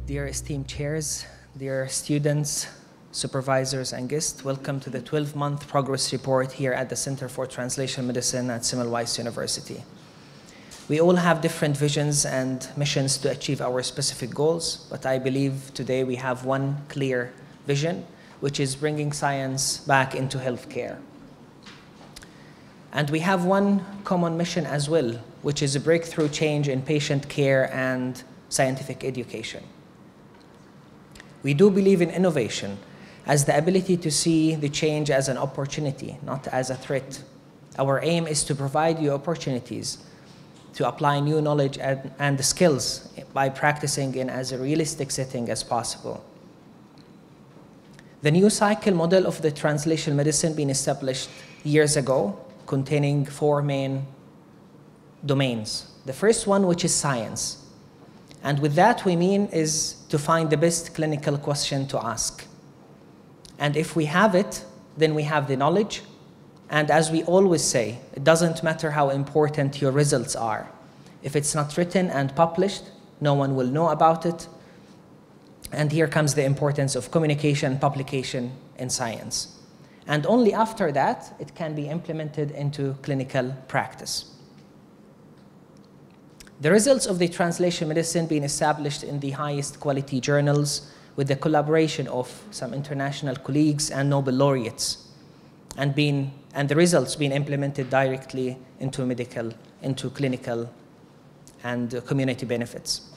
Dear esteemed chairs, dear students, supervisors, and guests, welcome to the 12-month progress report here at the Center for Translational Medicine at Semmelweis University. We all have different visions and missions to achieve our specific goals, but I believe today we have one clear vision, which is bringing science back into healthcare. And we have one common mission as well, which is a breakthrough change in patient care and scientific education. We do believe in innovation as the ability to see the change as an opportunity, not as a threat. Our aim is to provide you opportunities to apply new knowledge and skills by practicing in as a realistic setting as possible. The new cycle model of the translational medicine being established years ago, containing 4 main domains. The first one, which is science. And with that, we mean is to find the best clinical question to ask. And if we have it, then we have the knowledge. And as we always say, it doesn't matter how important your results are. If it's not written and published, no one will know about it. And here comes the importance of communication and publication in science. And only after that, it can be implemented into clinical practice. The results of the translation medicine being established in the highest quality journals with the collaboration of some international colleagues and Nobel laureates, and the results being implemented directly into clinical and community benefits.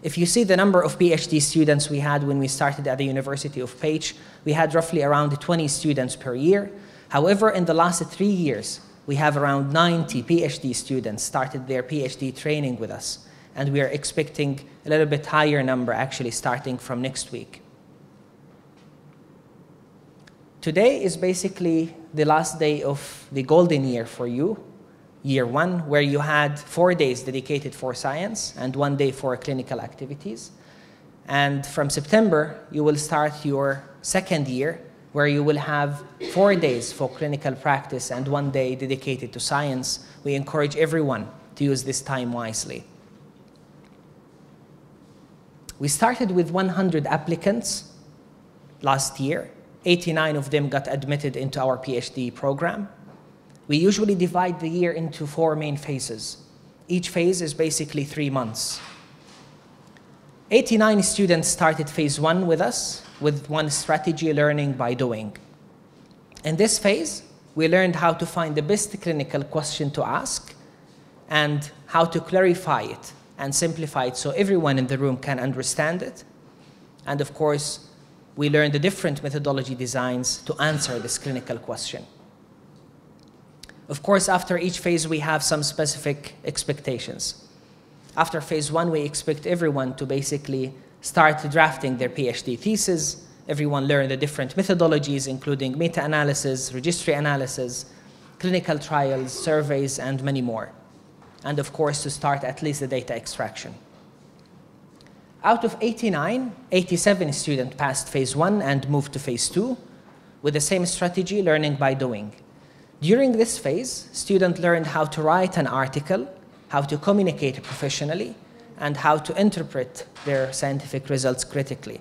If you see the number of PhD students we had when we started at the University of Pécs, we had roughly around 20 students per year. However, in the last 3 years, we have around 90 PhD students started their PhD training with us, and we are expecting a little bit higher number actually starting from next week. Today is basically the last day of the golden year for you, year 1, where you had 4 days dedicated for science and 1 day for clinical activities. And from September, you will start your second year, where you will have 4 days for clinical practice and 1 day dedicated to science. We encourage everyone to use this time wisely. We started with 100 applicants last year. 89 of them got admitted into our PhD program. We usually divide the year into 4 main phases. Each phase is basically 3 months. 89 students started phase 1 with us, with one strategy, learning by doing. In this phase, we learned how to find the best clinical question to ask and how to clarify it and simplify it so everyone in the room can understand it. And of course, we learned the different methodology designs to answer this clinical question. Of course, after each phase, we have some specific expectations. After phase 1, we expect everyone to basically start drafting their PhD thesis. Everyone learned the different methodologies, including meta-analysis, registry analysis, clinical trials, surveys, and many more. And of course, to start at least the data extraction. Out of 89, 87 students passed phase 1 and moved to phase 2 with the same strategy, learning by doing. During this phase, students learned how to write an article, how to communicate professionally, and how to interpret their scientific results critically.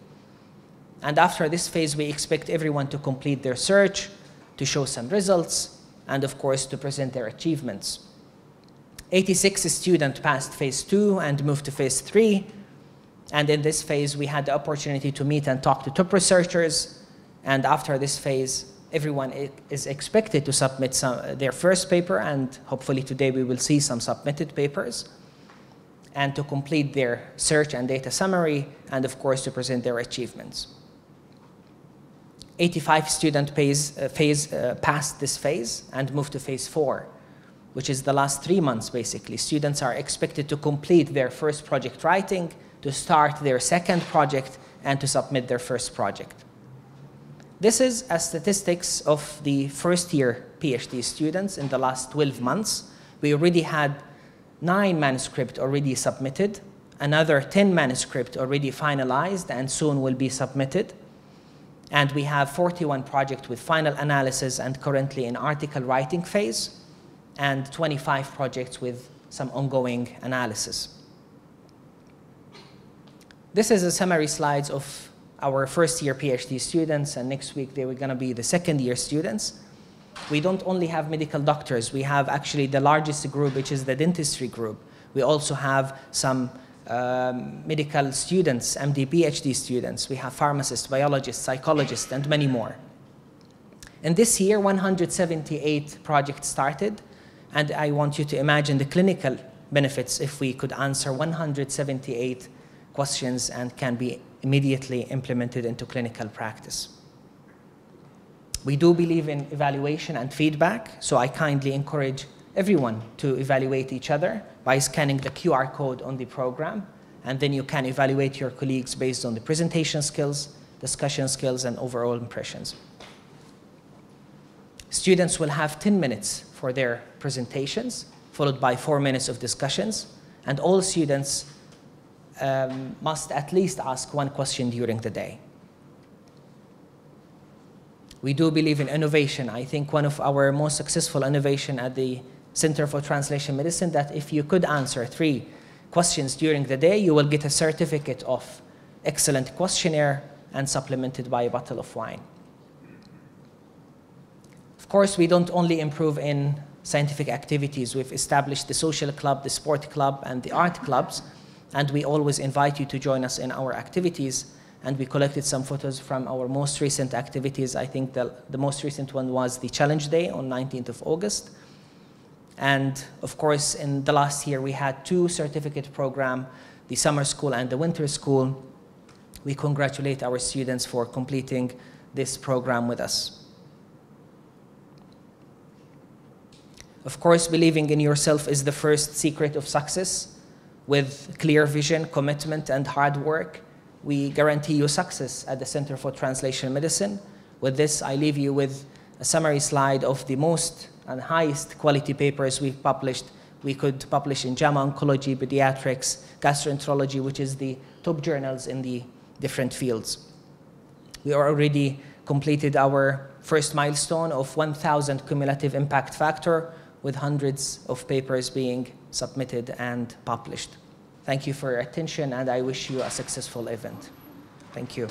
And after this phase, we expect everyone to complete their search, to show some results, and of course, to present their achievements. 86 students passed phase 2 and moved to phase 3. And in this phase, we had the opportunity to meet and talk to top researchers. And after this phase, everyone is expected to submit their first paper, and hopefully today we will see some submitted papers, and to complete their search and data summary, and of course to present their achievements. 85 students passed this phase and moved to phase 4, which is the last 3 months basically. Students are expected to complete their first project writing, to start their second project, and to submit their first project. This is a statistics of the first year PhD students in the last 12 months. We already had 9 manuscripts already submitted, another 10 manuscripts already finalized and soon will be submitted. And we have 41 projects with final analysis and currently in article writing phase, and 25 projects with some ongoing analysis. This is a summary slides of our first-year PhD students, and next week they were going to be the second-year students. We don't only have medical doctors. We have actually the largest group, which is the dentistry group. We also have some medical students, MD, PhD students. We have pharmacists, biologists, psychologists, and many more. And this year, 178 projects started, and I want you to imagine the clinical benefits if we could answer 178 questions and can be immediately implemented into clinical practice. We do believe in evaluation and feedback, so I kindly encourage everyone to evaluate each other by scanning the QR code on the program, and then you can evaluate your colleagues based on the presentation skills, discussion skills, and overall impressions. Students will have 10 minutes for their presentations, followed by 4 minutes of discussions, and all students must at least ask one question during the day. We do believe in innovation. I think one of our most successful innovation at the Center for Translation Medicine, that if you could answer 3 questions during the day, you will get a certificate of excellent questionnaire and supplemented by a bottle of wine. Of course, we don't only improve in scientific activities. We've established the social club, the sport club, and the art clubs, and we always invite you to join us in our activities. And we collected some photos from our most recent activities. I think the most recent one was the Challenge Day on 19th of August. And of course, in the last year, we had 2 certificate programs, the summer school and the winter school. We congratulate our students for completing this program with us. Of course, believing in yourself is the first secret of success. With clear vision, commitment, and hard work, we guarantee you success at the Center for Translation Medicine. With this, I leave you with a summary slide of the most and highest quality papers we've published. We could publish in JAMA Oncology, Pediatrics, Gastroenterology, which is the top journals in the different fields. We already completed our first milestone of 1,000 cumulative impact factor, with hundreds of papers being submitted and published. Thank you for your attention, and I wish you a successful event. Thank you.